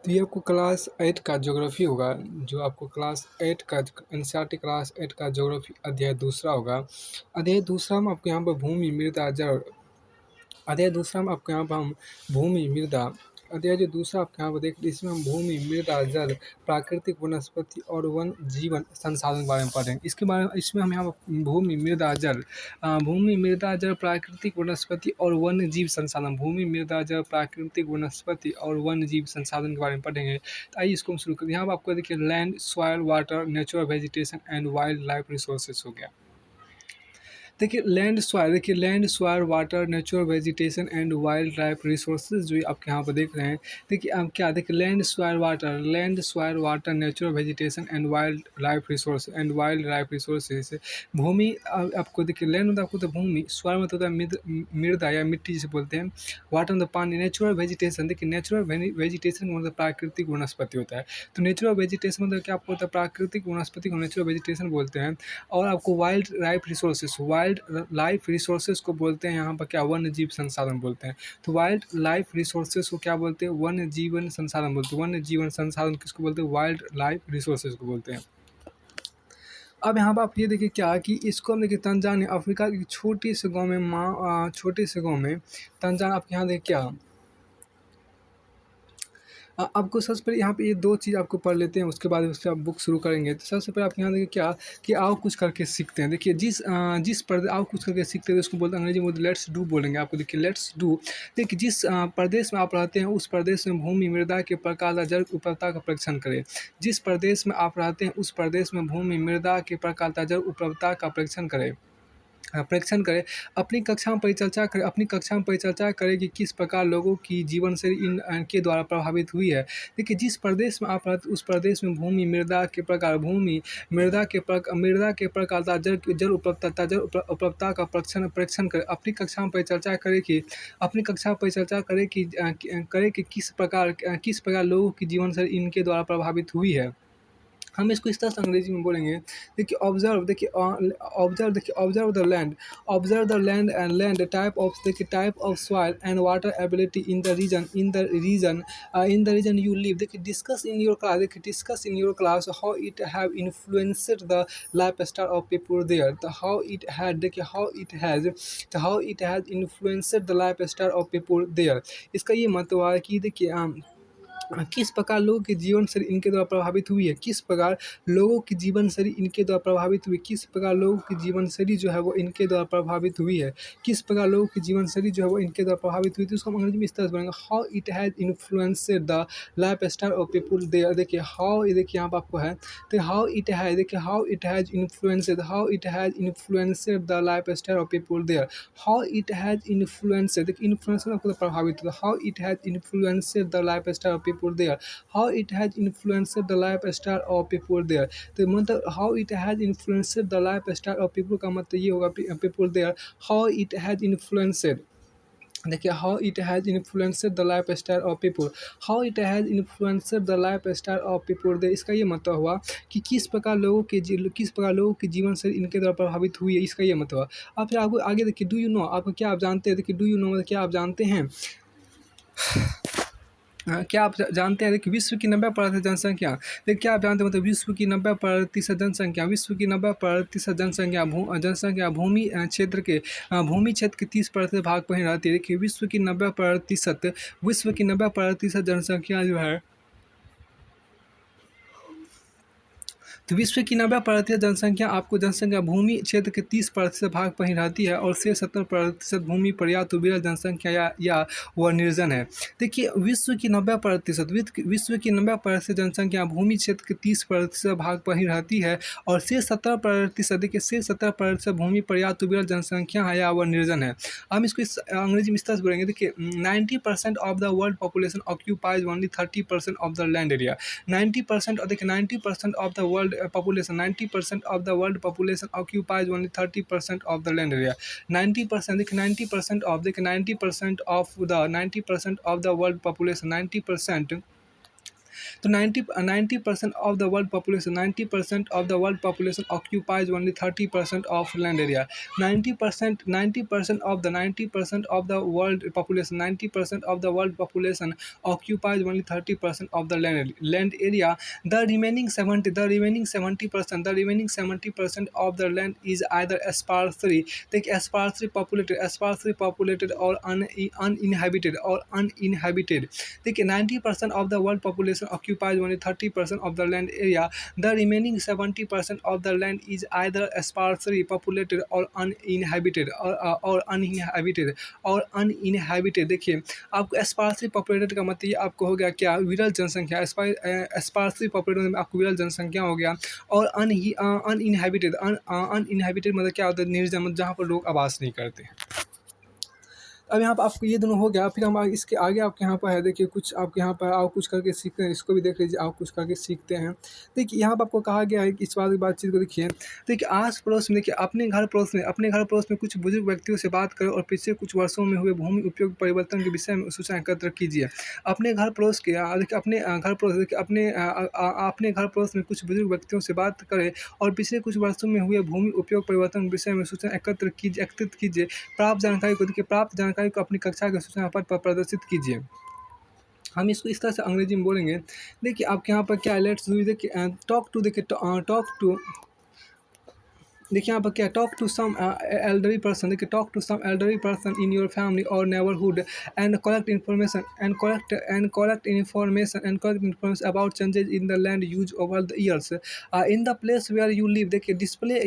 तो ये आपको क्लास 8 का ज्योग्राफी होगा, जो आपको क्लास 8 का एनसीईआरटी क्लास 8 का ज्योग्राफी अध्याय दूसरा होगा। अध्याय दूसरा में आपको यहाँ पर भूमि, मृदा, जल। अध्याय दूसरा में आपको यहाँ पर हम भूमि, मृदा, अध्याय जो दूसरा आपके यहाँ पर देख लीजिए, इसमें हम भूमि, मृदा, जल, प्राकृतिक वनस्पति और वन जीवन संसाधन के बारे में पढ़ेंगे। इसके बारे में इसमें हम यहाँ पर भूमि, मृदा, जल, भूमि, मृदा, जल, प्राकृतिक वनस्पति और वन जीव संसाधन, भूमि, मृदा, जल, प्राकृतिक वनस्पति और वन जीव संसाधन के बारे में पढ़ेंगे। तो आइए इसको हम शुरू करें। यहाँ पर आपको देखिए land, soil, water, natural vegetation and wildlife लाइफ रिसोर्सेज हो गया। देखिए land, soil, water, natural vegetation and wildlife लाइफ रिसोर्सेज जो आपके यहाँ पर देख रहे हैं। देखिए आप क्या देखिए land, soil, water, natural vegetation and wildlife लाइफ रिसोर्सेज। भूमि आपको देखिए लैंड मतलब आपको तो भूमि, सॉइल मतलब होता है मृदा या मिट्टी जिसे बोलते हैं, वाटर मतलब पानी, नेचुरल वेजिटेशन देखिए नेचुरल वेजिटेशन मतलब प्राकृतिक वनस्पति होता है। तो नेचुरल वेजिटेशन मतलब क्या आपको होता है, प्राकृतिक वनस्पति को नेचुरल वेजिटेशन बोलते हैं। और आपको वाइल्ड लाइफ रिसोर्सेज को बोलते हैं यहाँ पर क्या, वन्य जीव संसाधन बोलते हैं। तो वाइल्ड लाइफ रिसोर्सेज को क्या बोलते हैं, वन्य जीवन संसाधन बोलते हैं। वन्य जीवन संसाधन किसको बोलते हैं, वाइल्ड लाइफ रिसोर्सेज को बोलते हैं। अब यहाँ पर आप ये देखिए क्या कि इसको हम देखिए तंजानिया, अफ्रीका के छोटे से गाँव में तंजानिया, आपके यहाँ देखिए क्या आपको सबसे पहले यहाँ पे ये दो चीज़ आपको पढ़ लेते हैं, उसके बाद उससे आप बुक शुरू करेंगे। तो सबसे पहले आप यहाँ देखिए क्या कि आओ कुछ करके सीखते हैं। देखिए जिस पर आओ कुछ करके सीखते हैं उसको बोलते हैं अंग्रेजी में लेट्स डू बोलेंगे आपको। देखिए लेट्स डू। देखिए जिस प्रदेश में आप रहते हैं उस प्रदेश में भूमि, मृदा के प्रकार, जल उपलब्धता का परीक्षण करें। जिस प्रदेश में आप रहते हैं उस प्रदेश में भूमि, मृदा के प्रकार, जल उपलब्धता का परीक्षण करें। अपनी कक्षा में परिचर्चा करें कि किस प्रकार लोगों की जीवनशैली इनके द्वारा प्रभावित हुई है। देखिए जिस प्रदेश में आप रहते उस प्रदेश में भूमि, मृदा के प्रकार, मृदा के प्रकार तथा जल उपलब्धता का परीक्षण करें। अपनी कक्षा में परिचर्चा करें कि किस प्रकार लोगों की जीवनशैली इनके द्वारा प्रभावित हुई है। हम इसको इस तरह से अंग्रेजी में बोलेंगे। देखिए observe the land and type of soil and water ability in the region you live. देखिए discuss in your class how it have influenced the life style of people there. तो how it has influenced the life style of people there. इसका ये मतलब है कि देखिए किस प्रकार लोगों की जीवन शैली इनके द्वारा प्रभावित हुई है, किस प्रकार लोगों की जीवन शैली इनके द्वारा प्रभावित हुई, किस प्रकार लोगों की जीवन शैली जो है वो इनके द्वारा प्रभावित हुई है, किस प्रकार लोगों की जीवन शैली जो है वो इनके द्वारा प्रभावित हुई थी। उसको हम अंग्रेजी में इस तरह से बोलेंगे how it has influenced the life style of people there. देखिए हाउ, देखिए यहाँ पर आपको है तो how it has influenced the life style of people there. How it has influenced, देखिए इन्फ्लुएंस आपको प्रभावित होता है। How it has influenced the life style of people there. How it has influenced the life style of people there. तो मतलब how it has influenced the life style of people का मतलब ये होगा people there. How it has influenced, देखिए how it has influenced the life style of people. How it has influenced the life style of people they. इसका ये मतलब हुआ कि किस प्रकार लोगों की जीवन शैली इनके द्वारा प्रभावित हुई है, इसका ये मतलब हुआ। आप फिर आपको आगे देखिए डू यू नो, आपको क्या आप जानते हैं। देखिए डू यू नो मतलब क्या आप जानते हैं, क्या आप जानते हैं देखिए विश्व की 90% जनसंख्या, देखिए क्या आप जानते हैं मतलब विश्व की 90% जनसंख्या भूमि क्षेत्र के 30% भाग पर ही रहती है। देखिए विश्व की 90% जनसंख्या जो है, तो विश्व की 90% जनसंख्या भूमि क्षेत्र के 30% भाग पर ही रहती है और से 70% भूमि पर या तो विरल जनसंख्या या वह निर्जन है। देखिए विश्व की 90% जनसंख्या भूमि क्षेत्र के 30% भाग पर ही रहती है और से 70% भूमि पर या तो विरल जनसंख्या है या वह निर्जन है। हम इसको अंग्रेजी में इस तरह से बोलेंगे। देखिए 90% of the world population occupies only 30% of the land area. 90% और देखिए 90% of the world population 90% of the world population occupies only 30% of the land area। 90% देखिए 90% of the world population 90% तो 90% of the world population 90% of the world population occupies only 30% of land area. 90% of the world population 90% of the world population occupies only 30% of the land area. The remaining 70% of the land is either sparsely populated or uninhabited. देखिए 90% of the world population occupies only 30% of the land area. The remaining 70% of the land is either sparsely populated or uninhabited or uninhabited। देखिए आपको sparsely populated का मतलब ये आपको हो गया क्या, विरल जनसंख्या। स्पार्सली पॉपुलेटेड में आपको विरल जनसंख्या हो गया। और अनइनहेबिटेड मतलब क्या होता है, निर्जन, मतलब जहाँ पर लोग आवास नहीं करते। अब यहाँ पर आपको ये दोनों हो गया। फिर हम इसके आगे आपके यहाँ पर है, देखिए कुछ आपके यहाँ पर आप कुछ करके सीखते हैं, इसको भी देख लीजिए, आप कुछ करके सीखते हैं। देखिए यहाँ पर आपको कहा गया है कि इस बातचीत को देखिए। देखिए आस पड़ोस में, देखिए अपने घर पड़ोस में कुछ बुजुर्ग व्यक्तियों से बात करें और पिछले कुछ वर्षों में हुए भूमि उपयोग परिवर्तन के विषय में सूचना एकत्र कीजिए। अपने घर पड़ोस के देखिए अपने घर पड़ोस देखिए अपने घर पड़ोस में कुछ बुजुर्ग व्यक्तियों से बात करें और पिछले कुछ वर्षों में हुए भूमि उपयोग परिवर्तन के विषय में सूचना एकत्रित कीजिए। प्राप्त जानकारी को अपनी कक्षा के सूचना पट पर प्रदर्शित कीजिए। हम इसको इस तरह से अंग्रेजी में बोलेंगे। देखिए आपके यहाँ पर क्या है, लेट्स डू, देखिए टॉक टू, देखिए यहाँ पर क्या, talk to some elderly person. देखिए talk to some elderly person in your family or neighbourhood and collect information about changes in the land use over the years in the place where you live. देखिए display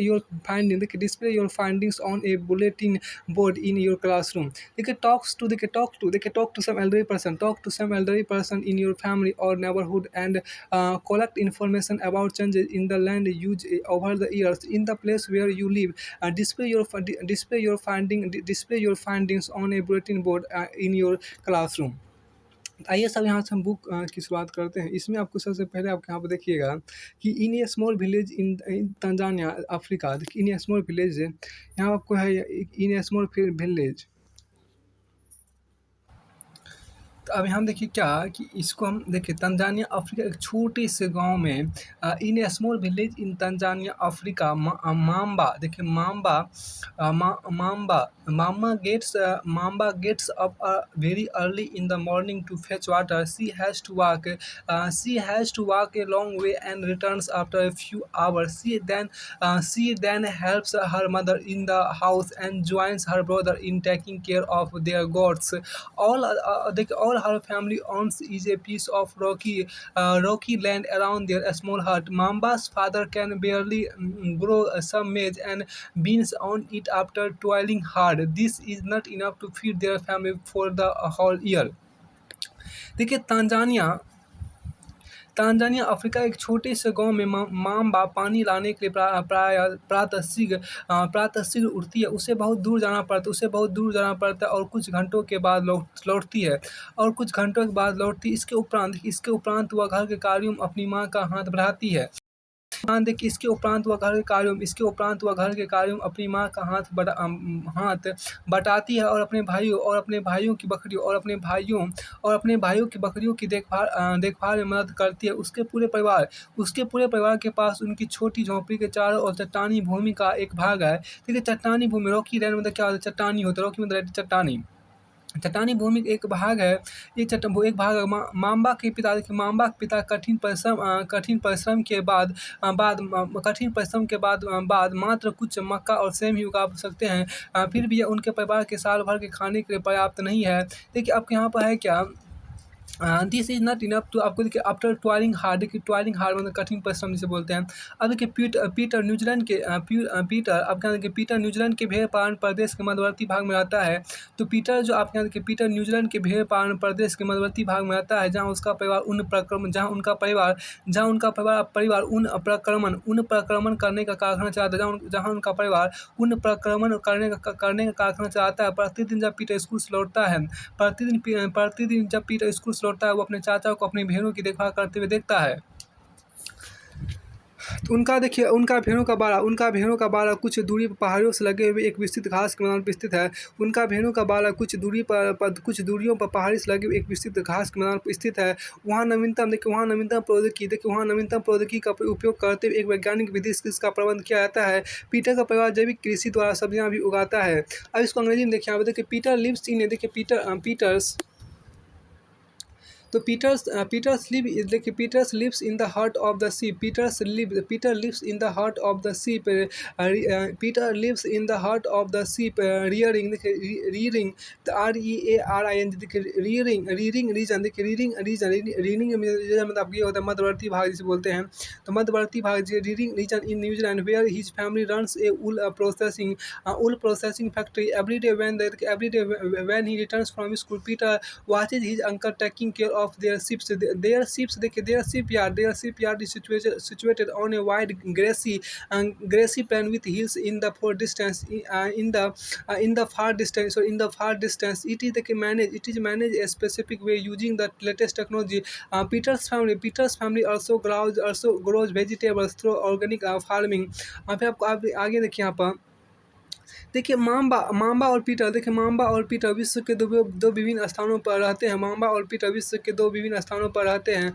your findings on a bulletin board in your classroom. देखिए talk to some elderly person in your family or neighbourhood and collect information about changes in the land use over the years in the place where you live. Display your findings on a bulletin board in your classroom. आइए सब यहाँ से हम book की शुरुआत करते हैं। इसमें आपको सबसे पहले आपके यहाँ पर देखिएगा कि in a small village in Tanzania Africa. देखिए इन ए स्मॉल विलेज है, यहाँ आपको है इन ए स्मॉल विलेज। तो अब यहाँ देखिए क्या कि इसको हम देखिए तंजानिया अफ्रीका एक छोटे से गांव में in a small village in Tanzania Africa Mamba. देखिए Mamba gets up very early in the morning to fetch water. She has to walk a long way and returns after a few hours. She then helps her mother in the house and joins her brother in taking care of their goats. All her family owns is a piece of rocky land around their small hut. Mamba's father can barely grow some maize and beans on it after toiling hard. This is not enough to feed their family for the whole year. देखिए Tanzania Africa एक छोटे से गांव में mamba पानी लाने के लिए प्रातः शीघ्र उठती है। उसे बहुत दूर जाना पड़ता है और कुछ घंटों के बाद लौटती है। इसके उपरांत वह घर के कार्यों में अपनी माँ का हाथ बढ़ाती है। देखिए इसके उपरांत वह घर के कार्यों में अपनी माँ का हाथ बटाती है और अपने भाइयों की बकरियों की देखभाल में मदद करती है। उसके पूरे परिवार के पास उनकी छोटी झोंपड़ी के चारों ओर चट्टानी भूमि का एक भाग है। ठीक है, चट्टानी भूमि रॉकी लैंड मतलब क्या होता है, चट्टानी होता है। रॉकी मतलब चट्टानी भूमि एक भाग है। माम्बा के पिता कठिन परिश्रम के बाद मात्र कुछ मक्का और सेम ही उगा सकते हैं। फिर भी यह उनके परिवार के साल भर के खाने के लिए पर्याप्त नहीं है। देखिए आपके यहाँ पर है क्या, this is not enough to, आपको देखिए आफ्टर टॉयलिंग हार्ड। देखिए टॉयलिंग हार्ड मतलब कठिन परिश्रम जिसे बोलते हैं। अब देखिए पीटर न्यूजीलैंड के भेड़ पालन प्रदेश के मध्यवर्ती भाग में रहता है। तो पीटर न्यूजीलैंड के भेड़ पालन प्रदेश के मध्यवर्ती भाग में रहता है, जहाँ उनका परिवार उन प्रक्रमण करने का कारखाना चलाता है। जहाँ उनका परिवार उन प्रक्रमण करने का कारखाना चलाता है। प्रतिदिन जब पीटर स्कूल से लौटता है वो अपने चाचा को अपनी भेड़ों की देखभाल करते हुए देखता है। तो उनका देखिए उनका भेड़ों का बाड़ा कुछ दूरी पर पहाड़ियों से लगे हुए एक विस्तृत घास के मैदान पर स्थित है। उनका भेड़ों का बाड़ा कुछ दूरियों पर पहाड़ी से लगे हुए एक विस्तृत घास के मैदान पर स्थित है। वहाँ नवीनतम प्रौद्योगिकी का उपयोग करते हुए एक वैज्ञानिक विधि से इसका प्रबंध किया जाता है। पीटर का परिवार जैविक कृषि द्वारा सब्जियां भी उगाता है। अब इसको अंग्रेजी में देखिए, यहाँ पे देखिए पीटर लिव्स इन, देखिए पीटर्स तो Peters lives in the heart of the sea. Peter lives in the heart of the sea. Peter lives in the heart of the sea rearing, देखिए रीरिंग, REARING, देखिए रीरिंग रीजन, देखिए rearing मतलब आपको ये होता है मध्यवर्ती भाग जिसे बोलते हैं। तो मध्यवर्ती भाग rearing region in New Zealand where his family runs a wool processing factory every day. When he returns from school, Peter watches his uncle taking care of their ships. Their shipyard is situated on a wide grassy plain with hills in the far distance. In the far distance, it is managed a specific way using the latest technology. Peter's family also grows vegetables through organic farming. फिर आपको आगे देखिए यहाँ पर देखिए mamba और Peter विश्व के दो विभिन्न स्थानों पर रहते हैं। माम्बा और पीटर विश्व के दो विभिन्न स्थानों पर रहते हैं।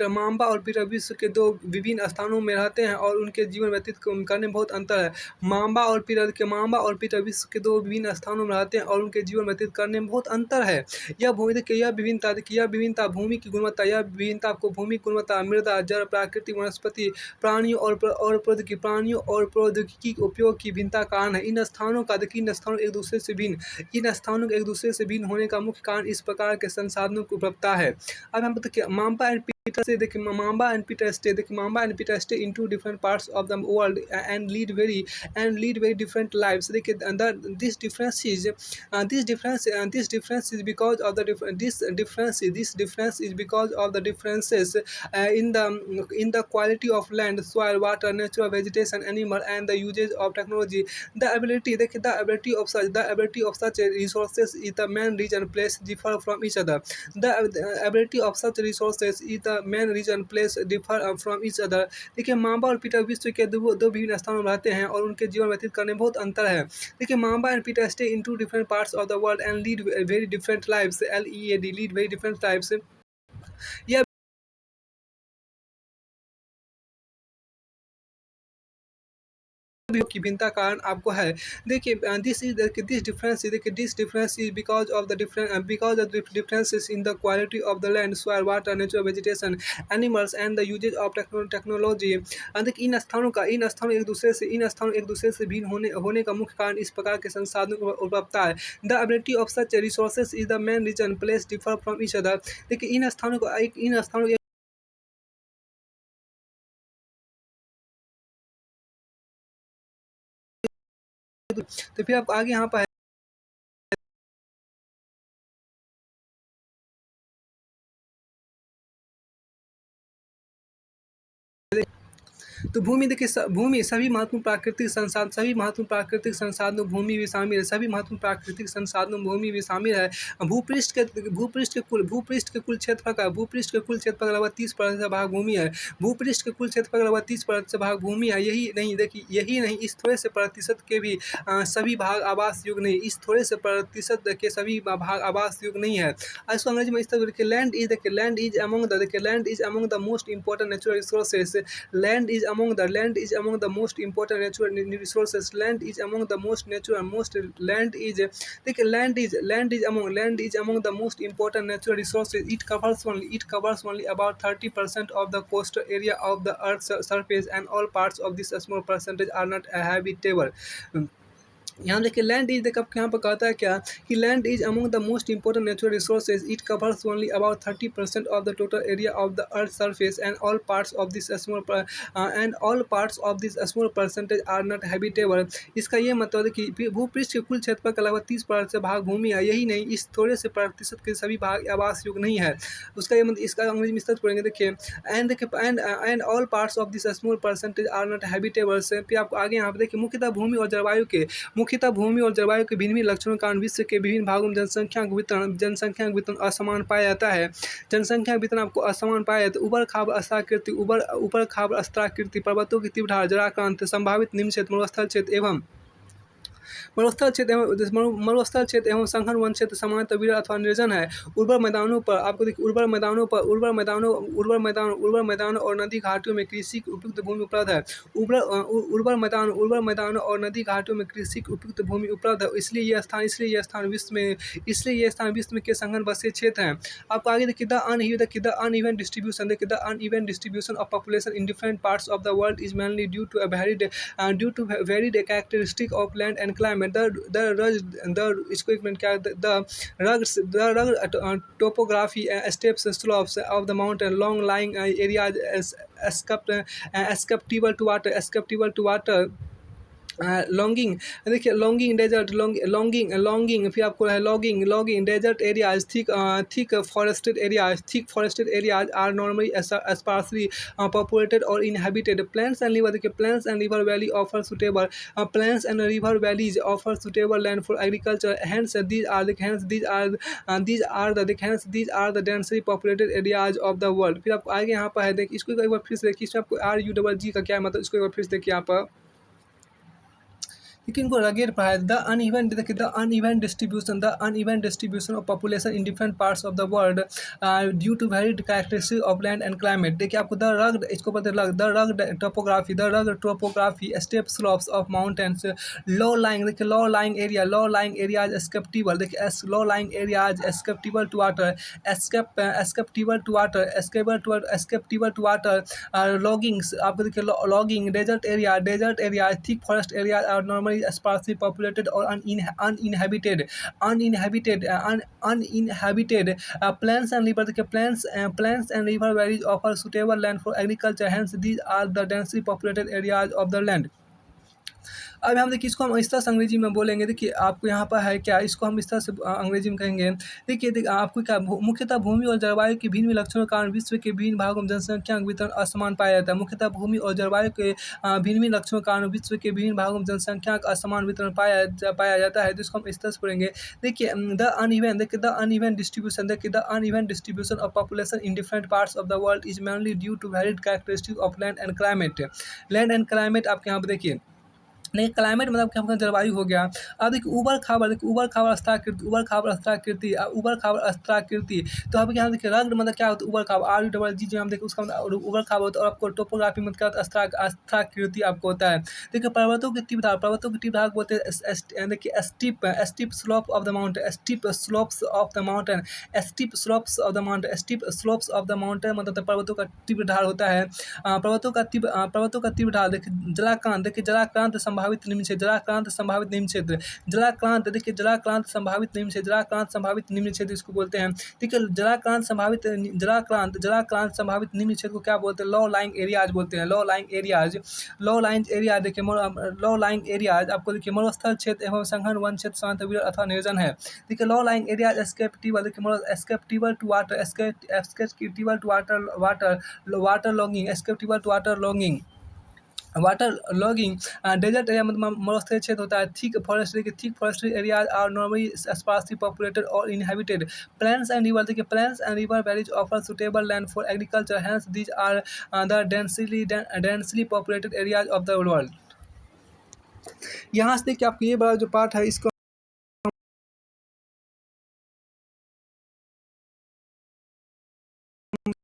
माम्बा और पीटर विश्व के दो विभिन्न स्थानों में रहते हैं और उनके जीवन व्यतीत करने में बहुत अंतर है। माम्बा और पीटर विश्व के दो विभिन्न स्थानों में रहते हैं और उनके जीवन व्यतीत करने में बहुत अंतर है। यह विभिन्नता भूमि की गुणवत्ता, यह विभिन्नता आपको भूमि की गुणवत्ता, मृदा, जल, प्राकृतिक वनस्पति, प्राणियों और प्रौद्योगिकी उपयोग की भिन्नता कारण है। इन स्थानों एक दूसरे से भिन्न होने का मुख्य कारण इस प्रकार के संसाधनों की उपलब्धता है। अब हम देखिए Mamba and Peter stay in two different parts of the world and lead very different lives. देखिए this difference is because of the differences in the quality of land, soil, water, natural vegetation, animal, and the usage of technology. The ability of such resources is the main reason places differ from each other. The ability of such resources is the main reason places differ from each other. देखिए mamba और Peter विश्व के दो विभिन्न स्थानों में रहते हैं और उनके जीवन व्यतीत करने में बहुत अंतर है। देखिए Mamba and Peter stay in two different parts of the world and lead very different lives. LEAD, lead very different lives. यह की भिन्नता कारण आपको है। देखिए this difference is because of the differences in the quality of the land, soil, water, natural vegetation, animals and the uses of technology. देखिए इन स्थानों एक दूसरे से भिन्न होने का मुख्य कारण इस प्रकार के संसाधनों की उपलब्धता है। The ability of such resources is the main reason place differ from each other. देखिए इन स्थानों तो फिर आप आगे यहाँ पर तो भूमि देखिए भूमि सभी महत्वपूर्ण प्राकृतिक संसाधनों भूमि भी शामिल है। सभी महत्वपूर्ण प्राकृतिक संसाधनों भूमि भी शामिल है। भूपृष्ठ के कुल क्षेत्रफल लगभग 30% भाग भूमि है। भूपृष्ठ के कुल क्षेत्रफल लगभग 30% भाग भूमि है। यही नहीं इस थोड़े से प्रतिशत के भी सभी भाग आवास योग्य नहीं। इस थोड़े से प्रतिशत के सभी भाग आवास योग्य नहीं है। इसको अंग्रेजी में इस तरह देखिए land is among the most important natural resources. Land is among the most important natural resources. Land is among the most important natural resources. It covers only about 30% of the coastal area of the Earth's surface, and all parts of this small percentage are not habitable. यहाँ देखिए land is देखिए आपको यहाँ पर कहता है क्या कि land is among the most important natural resources. It covers only about 30% of the total area of the earth surface, and all parts of this small percentage are not habitable. इसका ये मतलब है कि भूपृष्ठ के कुल क्षेत्रफल का लगभग 30% भाग भूमि है। यही नहीं इस थोड़े से प्रतिशत के सभी भाग आवास योग्य नहीं है। उसका ये मतलब इसका अंग्रेजी में स्पष्ट पढ़ेंगे देखिए and all parts of this small percentage are not habitable से। फिर आपको आगे यहाँ पे देखिए मुख्यतः भूमि और जलवायु के मुख्यतः भूमि और जलवायु के भिन्न भिन्न लक्षणों के कारण विश्व के विभिन्न भागों में जनसंख्या का वितरण असमान पाया जाता है। जनसंख्या का वितरण आपको असमान पाया जाता है। ऊबड़ खाबड़ अस्त्राकृति ऊबड़ खाबड़ अस्त्राकृति, पर्वतों की तीव्र ढाल, जलाक्रांत, संभावित निम्न क्षेत्र, मरुस्थल क्षेत्र एवं संघन वन क्षेत्र सामान्यतः विरल अथवा निर्जन है। उर्वर मैदानों पर आपको देखिए उर्वर मैदानों और नदी घाटियों में कृषि की उपयुक्त भूमि उपलब्ध है। उर्वर मैदानों और नदी घाटियों में कृषि की उपयुक्त भूमि उपलब्ध है। इसलिए यह स्थान विश्व में के संघन बसे क्षेत्र हैं। आपको आगे देखिए the uneven distribution of population in different parts of the world is mainly due to varied characteristic of land and climate. The rugged topography, steep slopes of the mountain, long-lying areas susceptible to water, longing देखिए longing desert longing फिर आपको है logging desert areas, thick forested areas are normally sparsely populated और inhabited. Plains and river देखिए plains and river valleys offer suitable land for agriculture. Hence these are the densely populated areas of the world. फिर आपको आगे यहाँ पर है देखिए इसको एक बार फिर से देखिए, इसमें आपको RUGG का क्या मतलब, इसको एक बार फिर से देखिए यहाँ पर लेकिन इनको रगेड पढ़ा है। The uneven distribution of population in different parts of the world due to varied characteristic of land and climate. देखिए आपको the rugged topography steep slopes of mountains, low lying areas susceptible, देखिए low lying areas susceptible to water, loggings आपको देखिए logging desert area, thick forest area are normally sparsely populated or uninhabited. Plains and river valleys offer suitable land for agriculture. Hence, these are the densely populated areas of the land. अब हम देखिए इसको हम इस तरह से अंग्रेजी में बोलेंगे। देखिए आपको यहाँ पर है क्या, इसको हम इस तरह से अंग्रेजी में कहेंगे। देखिए आपको क्या मुख्यतः भूमि और जलवायु के भिन्न लक्षणों के कारण विश्व के विभिन्न भागों में जनसंख्या का वितरण असमान पाया जाता है। मुख्यतः भूमि और जलवायु के भिन्न लक्षणों के कारण विश्व के विभिन्न भागों में जनसंख्या का असमान वितरण पाया जाता है। तो इसको हम इस तरह से पढ़ेंगे। देखिए the uneven distribution of population in different parts of the world is mainly due to varied characteristic of land and climate. आपके यहाँ पर देखिए नहीं, क्लाइमेट मतलब क्या, जलवायु हो गया। अब देखिए ऊबड़ खाबड़ अस्त्राकृति। तो अब यहाँ देखिए रग्ड मतलब क्या होता है, ऊबड़ खाबड़ RUGG जो हम देखिए उसका ऊबड़ खाबड़ होता है। और आपको टोपोग्राफी मतलब क्या होता है, अस्त्राकृति आपको होता है। देखिए पर्वतों की तीव्र ढाल बोलते हैं। देखिए steep slope of the mountain, steep slopes of the mountain मतलब पर्वतों का तीव्र ढाल होता है। पर्वतों का तीव्र ढाल। देखिए जलाक्रांत संभावित निम्न क्षेत्र, जलाक्रांत संभावित निम्न क्षेत्र इसको बोलते हैं। ठीक है, जलाक्रांत संभावित निम्न क्षेत्र को क्या बोलते हैं, लो लाइंग एरियाज बोलते हैं। लो लाइंग एरियाज आपको देखिए मरुस्थल क्षेत्र एवं संघन वन क्षेत्र शांत विरल अथवा निर्जन है। देखिए low lying areas susceptible to water logging. Desert area मतलब मरुस्थलीय क्षेत्र होता है। Thick forestry areas are normally sparsely populated और inhabited. Plains and river valleys offer suitable land for agriculture. Hence these are the densely populated areas of the world. यहाँ से देखिए आपको ये बड़ा जो पार्ट है इसको